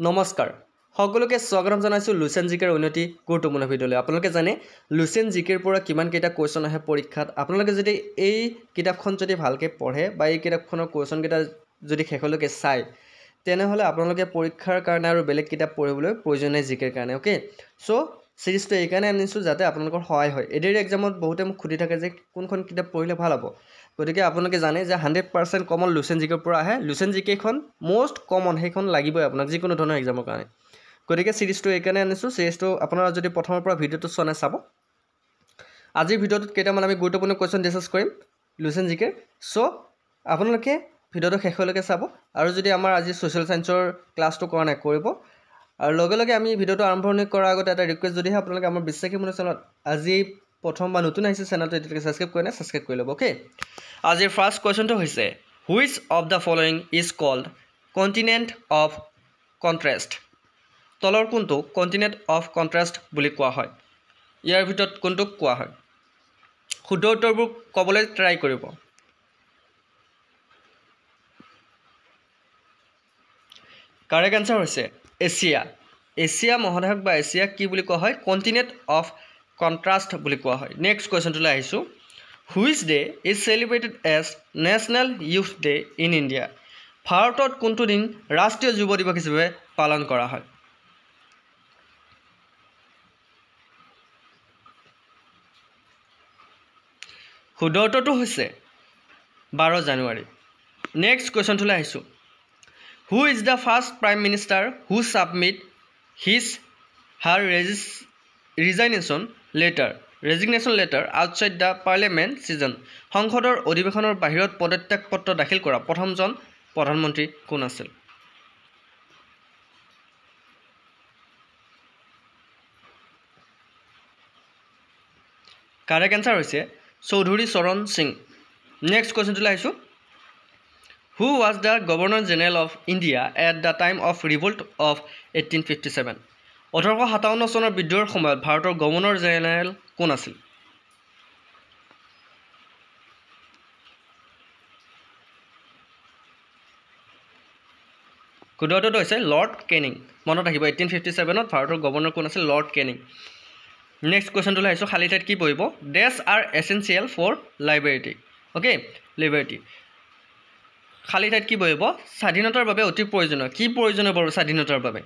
নমস্কাৰ সকলোকে স্বাগতম জনাইছো লুচেন জিকেৰ উন্নতি গুৰুত্বপূৰ্ণ ভিডিঅ'লৈ আপোনালোকে জানে লুচেন জিকেৰ পৰা কিমান কেইটা কোৱেশ্চন আহে পৰীক্ষাত আপোনালোকে যদি এই কিতাপখন যদি ভালকৈ পঢ়ে বা এই কিতাপখনৰ কোৱেশ্চন কেইটা যদি শেষলৈকে চায় তেনেহ'লে আপোনালোকে পৰীক্ষাৰ কাৰণে আৰু বেলেগ কিতাপ পঢ়িবলৈ প্ৰয়োজন নাই জিকেৰ কাৰণে ওকে সো সিৰিজটো এই কাৰণে আনিছোঁ যাতে আপোনালোকৰ সহায় হয় এডিআৰ এক্সামত বহুতে মোক সুধি থাকে যে কোনখন কিতাপ পঢ়িলে ভাল হ'ব গতিকে আপোনালোকে জানে যে 100% কমন লুচেন জিকেৰ পৰা আহে লুচেন জিকেখন মোষ্ট কমন সেইখন লাগিবই আপোনাক যিকোনো ধৰণৰ এক্সামৰ কাৰণে গতিকে সিৰিজটো এই কাৰণে আনিছোঁ সিৰিজটো আপোনাৰা যদি প্ৰথমৰ পৰা ভিডিঅ'টো চোৱা চাব আজিৰ ভিডিঅ'টোত কেইটামান আমি গুৰুত্বপূৰ্ণ কোৱেশ্চন ডিছকাছ কৰিম লুচেন জিকেৰ সো আপোনালোকে ভিডিঅ'টো শেষলৈকে চাব আৰু যদি আমাৰ আজি সোশ্যাল সায়েন্সৰ ক্লাছটো কৰা নাই কৰিব আৰু লগে লগে আমি ভিডিঅ'টো আৰম্ভণি কৰাৰ আগতে এটা ৰিকুৱেষ্ট যদিহে আপোনালোকে আমাৰ বিশ্বাসী মনৰ চেনেলত আজি প্ৰথম বা নতুন আহিছে চেনেলটো এতিয়ালৈকে সাবস্ক্ৰাইব কৰে না সাবস্ক্ৰাইব কৰি ল'ব ওকে আজিৰ ফাৰ্ষ্ট কোৱেশ্চনটো হৈছে which of the following is called continent of contrast তলৰ কোনটো কণ্টিনেণ্ট অফ কণ্ট্ৰাষ্ট বুলি কোৱা হয় ইয়াৰ ভিতৰত কোনটো কোৱা হয় শুদ্ধ উত্তৰবোৰ ক'বলৈ ট্ৰাই কৰিব কাৰেক্ট আনসাৰ হৈছে এছিয়া এছিয়া মহাদেশ বা এছিয়া কি বুলি কোৱা হয় কণ্টিনেণ্ট অফ কণ্ট্ৰাষ্ট বুলি কোৱা হয় নেক্সট কোৱেশ্চনটোলৈ আহিছোঁ which day is celebrated as national youth day in India ভাৰতত কোনটো দিন ৰাষ্ট্ৰীয় যুৱ দিৱস হিচাপে পালন কৰা হয় শুদ্ধ উত্তৰটো হৈছে 12 জানুৱাৰী নেক্সট কোৱেশ্চনটোলৈ আহিছোঁ Who is the first Prime Minister who submit her resignation letter outside the Parliament season? সংসদৰ অধিৱেশনৰ বাহিৰত পদত্যাগ পত্ৰ দাখিল কৰা প্ৰথমজন প্ৰধানমন্ত্ৰী কোন আছিল কাৰেক্ট আনসাৰ হৈছে চৌধুৰী চৰণ সিং নেক্সট কোৱেশ্চনটোলৈ আহিছোঁ Who was the Governor General of India at the time of revolt of 1857? 1857 চনৰ বিদ্ৰোহৰ সময়ত ভাৰতৰ গভৰ্ণৰ জেনেৰেল কোন আছিল শুদ্ধ উত্তৰটো হৈছে লৰ্ড কেনিং মনত ৰাখিব 1857ত ভাৰতৰ গভৰ্ণৰ কোন আছিল লৰ্ড কেনিং নেক্সট কোৱেশ্চনটোলৈ আহিছোঁ খালী ঠাইত কি পঢ়িব ডেছ আৰ এছেঞ্চিয়েল ফৰ লাইব্ৰেৰিটি অ'কে লিবাৰ্টি খালী ঠাইত কি বহিব স্বাধীনতাৰ বাবে অতি প্ৰয়োজনীয় কি প্ৰয়োজনীয় বাৰু স্বাধীনতাৰ বাবে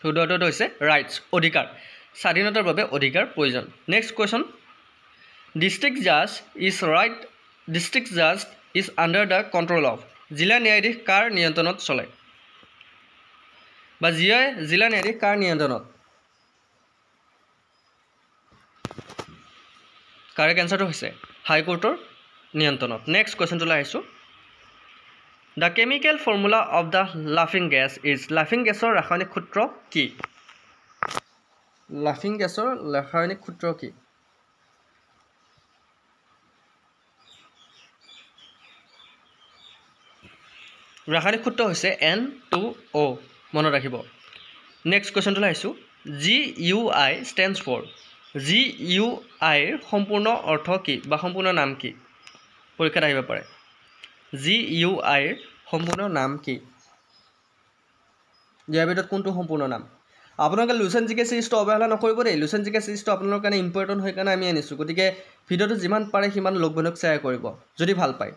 শুদ্ধ উত্তৰটো হৈছে ৰাইটছ অধিকাৰ স্বাধীনতাৰ বাবে অধিকাৰ প্ৰয়োজন নেক্সট কোৱেশ্চন ডিষ্ট্ৰিক্ট জাজ is under the control of জিলা ন্যায়াধীশ কাৰ নিয়ন্ত্ৰণত চলে বা জিলা ন্যায়াধীশ কাৰ নিয়ন্ত্ৰণত কাৰেক্ট এনসাৰটো হৈছে হাইকোৰ্টৰ নিয়ন্ত্ৰণত নেক্সট কোৱেশ্চনটোলৈ আহিছোঁ the chemical formula of the লাফিং গেছ ইজ লাফিং গেছৰ ৰাসায়নিক সূত্ৰ কি লাফিং গেছৰ ৰাসায়নিক সূত্ৰ কি ৰাসায়নিক সূত্ৰ হৈছে N2O মনত ৰাখিব নেক্সট কোৱেশ্চনটোলৈ আহিছোঁ GUI stands for GUIৰ সম্পূৰ্ণ অৰ্থ কি বা সম্পূৰ্ণ নাম কি পৰীক্ষাত আহিব পাৰে GUIৰ সম্পূৰ্ণ নাম কি ইয়াৰ ভিতৰত কোনটো সম্পূৰ্ণ নাম আপোনালোকে লুচেন জিকে সিৰিজটো অৱহেলা নকৰিব দেই লুচেন জিকে সিৰিজটো আপোনালোকৰ কাৰণে ইম্পৰ্টেণ্ট হৈ কাৰণে আমি আনিছোঁ গতিকে ভিডিঅ'টো যিমান পাৰে সিমান লোক বন্ধুক শ্বেয়াৰ কৰিব যদি ভাল পায়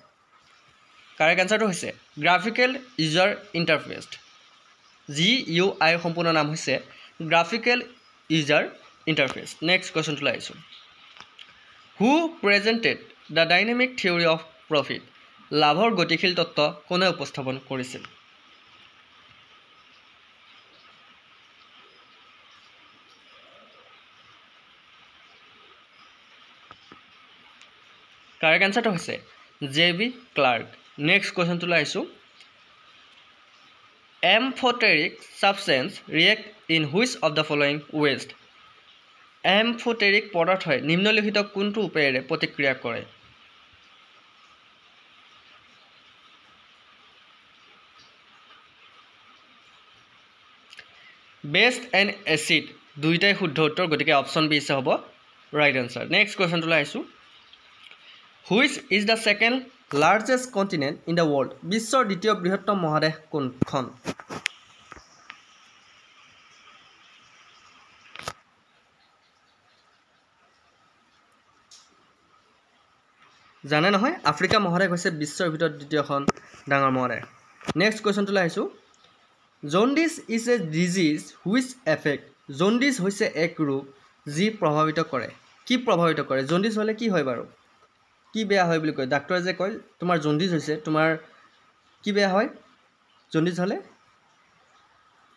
কাৰেক্ট আনসাৰটো হৈছে গ্ৰাফিকেল ইউজাৰ ইণ্টাৰফেচ GUIৰ সম্পূৰ্ণ নাম হৈছে গ্ৰাফিকেল ইউজাৰ ইণ্টাৰফেচ নেক্সট কোৱেশ্চনটোলৈ আহিছোঁ who presented the dynamic theory of profit লাভৰ গতিশীল তত্ত্ব কোনে উপস্থাপন কৰিছিল কাৰেক্ট আনসাৰটো হৈছে JB ক্লাৰ্ক নেক্সট কোৱেশ্চনটোলৈ আহিছোঁ amphoteric substance react in which of the following ৱেষ্ট এমফটেৰিক পদাৰ্থই নিম্নলিখিত কোনটো উপায়েৰে প্ৰতিক্ৰিয়া কৰে বেছ এণ্ড এচিড দুইটাই শুদ্ধ উত্তৰ গতিকে অপশ্যন বি হ'ব ৰাইট আনসাৰ নেক্সট কোৱেশ্চনটোলৈ আহিছোঁ which is the second largest continent in the world বিশ্বৰ দ্বিতীয় বৃহত্তম মহাদেশ কোনখন জানে নহয় আফ্ৰিকা মহাদেশ হৈছে বিশ্বৰ ভিতৰত দ্বিতীয়খন ডাঙৰ মহাদেশ নেক্সট কুৱেশ্যনটোলৈ আহিছোঁ jaundice is a disease which effect jaundice হৈছে এক ৰোগ যি প্ৰভাৱিত কৰে কি প্ৰভাৱিত কৰে জণ্ডিছ হ'লে কি হয় বাৰু কি বেয়া হয় বুলি কয় ডাক্তৰে যে কয় তোমাৰ জণ্ডিছ হৈছে তোমাৰ কি বেয়া হয় জণ্ডিছ হ'লে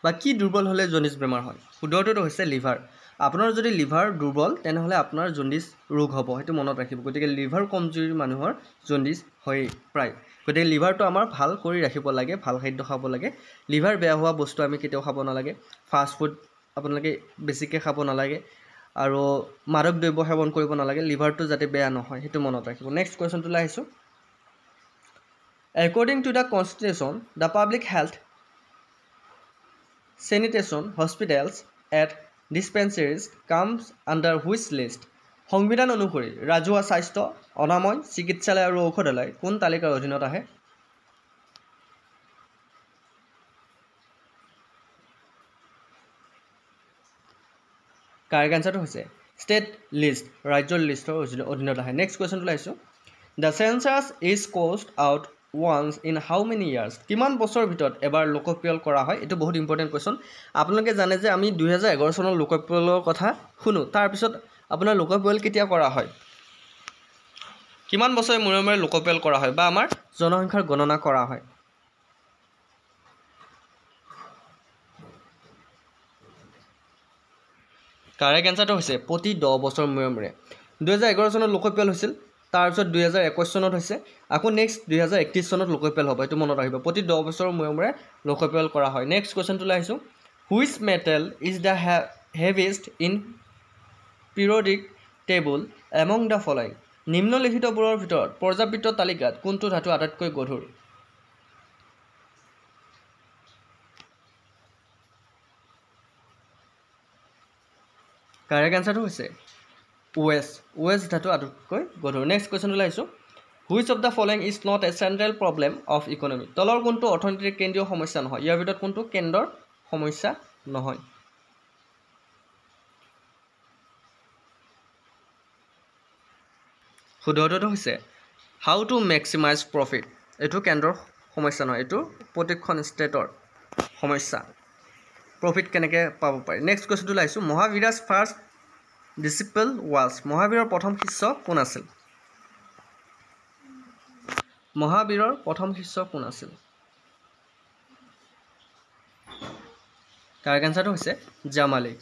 বা কি দুৰ্বল হ'লে জণ্ডিছ বেমাৰ হয় শুদ্ধটোতো হৈছে লিভাৰ আপোনাৰ যদি লিভাৰ দুৰ্বল তেনেহ'লে আপোনাৰ জণ্ডিছ ৰোগ হ'ব সেইটো মনত ৰাখিব গতিকে লিভাৰ কমজুৰি মানুহৰ জণ্ডিছ হয় প্ৰায় গতিকে লিভাৰটো আমাৰ ভাল কৰি ৰাখিব লাগে ভাল খাদ্য খাব লাগে লিভাৰ বেয়া হোৱা বস্তু আমি কেতিয়াও খাব নালাগে ফাষ্ট ফুড আপোনালোকে বেছিকৈ খাব নালাগে আৰু মাদক দ্ৰব্য সেৱন কৰিব নালাগে লিভাৰটো যাতে বেয়া নহয় সেইটো মনত ৰাখিব নেক্সট কুৱেশ্যনটোলৈ আহিছোঁ according to the constitution the public health sanitation hospitals at dispensaries comes under which list সংবিধান অনুসৰি ৰাজহুৱা স্বাস্থ্য অনাময় চিকিৎসালয় আৰু ঔষধালয় কোন তালিকাৰ অধীনত আহে কাৰেক্ট আনসাৰটো হৈছে ষ্টেট লিষ্ট ৰাজ্যৰ লিষ্টৰ অধীনত আহে নেক্সট কুৱেশ্যনটোলৈ আহিছোঁ দ্য চেঞ্চাছ ইজ কষ্ট out once in how many years কিমান বছৰ ভিতৰত এবাৰ লোকপিয়ল কৰা হয় এটো বহুত ইম্পৰ্টেন্ট কোৱেশ্চন আপোনালোকে জানে যে আমি 2011 চনৰ লোকপিয়লৰ কথা শুনো তাৰ পিছত আপোনাৰ লোকপিয়ল কেতিয়া কৰা হয় কিমান বছৰ মূৰে মূৰে লোকপিয়ল কৰা হয় বা আমাৰ জনসংখ্যাৰ গণনা কৰা হয় কাৰেক্ট আনসাৰটো হৈছে প্ৰতি 10 বছৰ মূৰে মূৰে 2011 চনত লোকপিয়ল হৈছিল তাৰপিছত 2021 চনত হৈছে আকৌ নেক্সট 2031 চনত লোকপিয়ল হ'ব এটো মনত ৰাখিব প্ৰতি 10 বছৰৰ মূৰে মূৰে লোকপিয়ল কৰা হয় নেক্সট কোৱেশ্চনটোলৈ আহিছোঁ which metal is the heaviest in periodic table among the following নিম্নলিখিতবোৰৰ ভিতৰত পৰ্যাবৃত্ত তালিকাত কোনটো ধাতু আটাইতকৈ গধুৰ কাৰেক্ট আনসাৰটো হৈছে OS ধাতু আটাইতকৈ গধুৰ নেক্সট কুৱেশ্যনলৈ আহিছোঁ which of the following is not a central problem of economy তলৰ কোনটো অৰ্থনীতিৰ কেন্দ্ৰীয় সমস্যা নহয় ইয়াৰ ভিতৰত কোনটো কেন্দ্ৰৰ সমস্যা নহয় শুদ্ধটো হৈছে হাউ টু মেক্সিমাইজ প্ৰফিট এটো কেন্দ্ৰৰ সমস্যা নহয় এটো প্ৰতিখন ষ্টেটৰ সমস্যা প্ৰফিট কেনেকৈ পাব পাৰি নেক্সট কুৱেশ্যনটোলৈ আহিছোঁ মহাবীৰাজ ফাৰ্ষ্ট ডিচিপল ৱাজ মহাবীৰৰ প্ৰথম শিষ্য কোন আছিল মহাবীৰৰ প্ৰথম শিষ্য কোন আছিল কাৰেক্ট আনসাৰটো হৈছে জামালি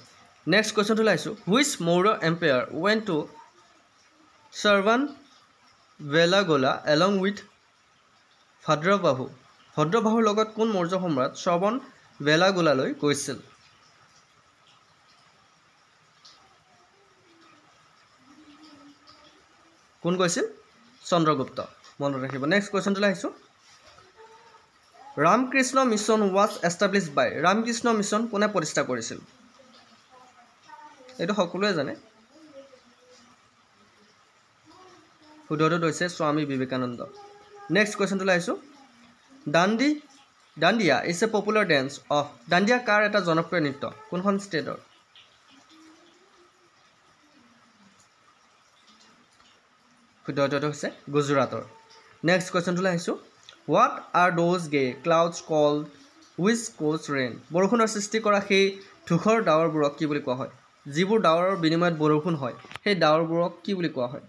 নেক্সট কুৱেশ্যনটোলৈ আহিছোঁ which Maurya empire went to Shravanabelagola along with ভদ্ৰবাহুৰ লগত কোন মৌৰ্য সম্ৰাট শ্ৰৱণ বেলাগোলালৈ গৈছিল কোন গৈছিল চন্দ্ৰগুপ্ত মনত ৰাখিব নেক্সট কুৱেশ্যনটোলৈ আহিছোঁ Ramakrishna Mission was established by Ramakrishna Mission কোনে প্ৰতিষ্ঠা কৰিছিল এইটো সকলোৱে জানে শুদ্ধটো হৈছে স্বামী বিবেকানন্দ নেক্সট কুৱেশ্যনটোলৈ আহিছোঁ Dandiya is a popular dance of Dandiya কাৰ এটা জনপ্ৰিয় নৃত্য কোনখন ষ্টেটৰ শুদ্ধটো হৈছে গুজৰাটৰ নেক্সট কুৱেশ্যনটোলৈ আহিছোঁ what are those grey clouds called which cause rain বৰষুণৰ সৃষ্টি কৰা সেই ধূসৰ ডাৱৰবোৰক কি বুলি কোৱা হয় যিবোৰ ডাৱৰৰ বিনিময়ত বৰষুণ হয় সেই ডাৱৰবোৰক কি বুলি কোৱা হয়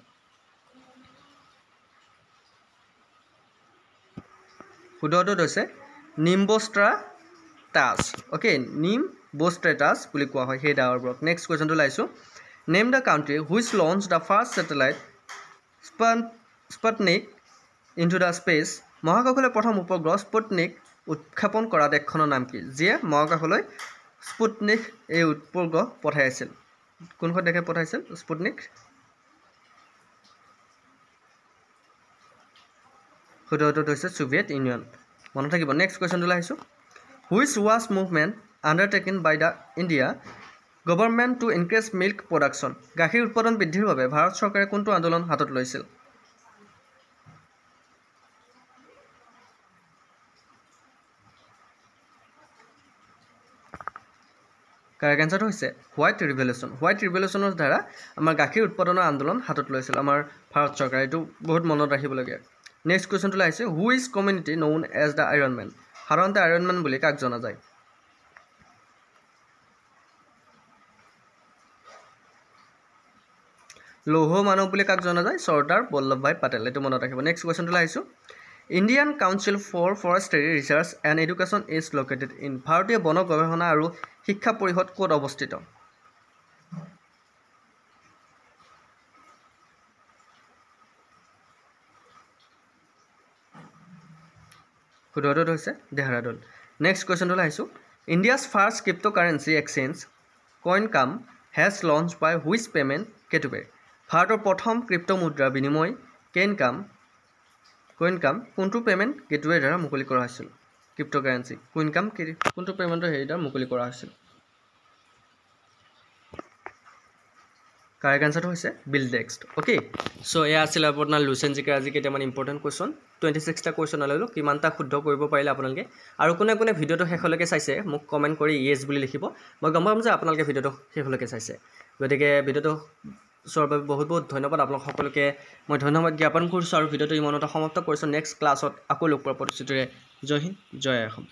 শুদ্ধটো হৈছে নিম্বষ্ট্ৰাটাছ অ'কে নিম্বষ্ট্ৰাটাছ বুলি কোৱা হয় সেই ডাৱৰবোৰক নেক্সট কুৱেশ্যনটোলৈ আহিছোঁ name the country which launch the first satellite Sputnik into the space মহাকাশলৈ প্ৰথম উপগ্ৰহ স্পুটনিক উৎক্ষেপণ কৰা দেশখনৰ নাম কি যিয়ে মহাকাশলৈ স্পুটনিক এই উপগ্ৰহ পঠাইছিল কোনখন দেশে পঠাইছিল স্পুটনিক শুদ্ধটো হৈছে সোভিয়েট ইউনিয়ন মনত থাকিব নেক্সট কুৱেশ্যনটোলৈ আহিছোঁ which was movement undertaken by the India government to increase milk production গাখীৰ উৎপাদন বৃদ্ধিৰ বাবে ভাৰত চৰকাৰে কোনটো আন্দোলন হাতত লৈছিল কাৰেক্ট এনচাৰটো হৈছে হোৱাইট ৰিভলিউশ্যন। হোৱাইট ৰিভলিউশ্যনৰ দ্বাৰা আমাৰ গাখীৰ উৎপাদনৰ আন্দোলন হাতত লৈছিল আমাৰ ভাৰত চৰকাৰে। এইটো বহুত মনত ৰাখিবলগীয়া। নেক্সট কুৱেশ্যনটো আহিছে who is community known as the iron men. সাধাৰণতে আইৰণ মেন বুলি কাক জনা যায়? লৌহ মানৱ বুলি কাক জনা যায়? চৰ্দাৰ বল্লভভাই পেটেল। এইটো মনত ৰাখিব। নেক্সট কুৱেশ্যনটো আহিছোঁ Indian Council for Forestry Research and Education is located in. ভাৰতীয় বন গৱেষণা আৰু শিক্ষা পৰিষদ ক'ত অৱস্থিত? শুদ্ধটো হৈছে দেহৰাদুন। নেক্সট কুৱেশ্যনটো আহিছোঁ India's first crypto' currency exchange coinkam has launch by which payment gateway. ভাৰতৰ প্ৰথম ক্ৰিপ্ট' মুদ্ৰা বিনিময় কুইনকাম কোনটো পে'মেণ্ট গেটৱেৰ দ্বাৰা মুকলি কৰা হৈছিল? ক্ৰিপ্ট' কাৰেঞ্চি কুইনকাম কোনটো পে'মেণ্টৰ হেৰিৰ দ্বাৰা মুকলি কৰা হৈছিল? কাৰেক্ট এনচাৰটো হৈছে বিলডেক্সড। অ'কে, চ' এয়া আছিল আপোনাৰ লুচেন জিকেৰ আজি কেইটামান ইম্পৰ্টেণ্ট কুৱেশ্যন। 26টা কুৱেশ্যন আনিলোঁ। কিমানটা শুদ্ধ কৰিব পাৰিলে আপোনালোকে? আৰু কোনে কোনে ভিডিঅ'টো শেষলৈকে চাইছে মোক কমেণ্ট কৰি য়েছ বুলি লিখিব। মই গম পাম যে আপোনালোকে ভিডিঅ'টো শেষলৈকে চাইছে। গতিকে ভিডিঅ'টো চোৱাৰ বাবে বহুত বহুত ধন্যবাদ। আপোনালোক সকলোকে মই ধন্যবাদ জ্ঞাপন কৰিছোঁ আৰু ভিডিঅ'টো ইমানতে সমাপ্ত কৰিছোঁ। নেক্সট ক্লাছত আকৌ লগ পোৱাৰ প্ৰতিশ্ৰুতিৰে জয় হিন্দ, জয় অসম।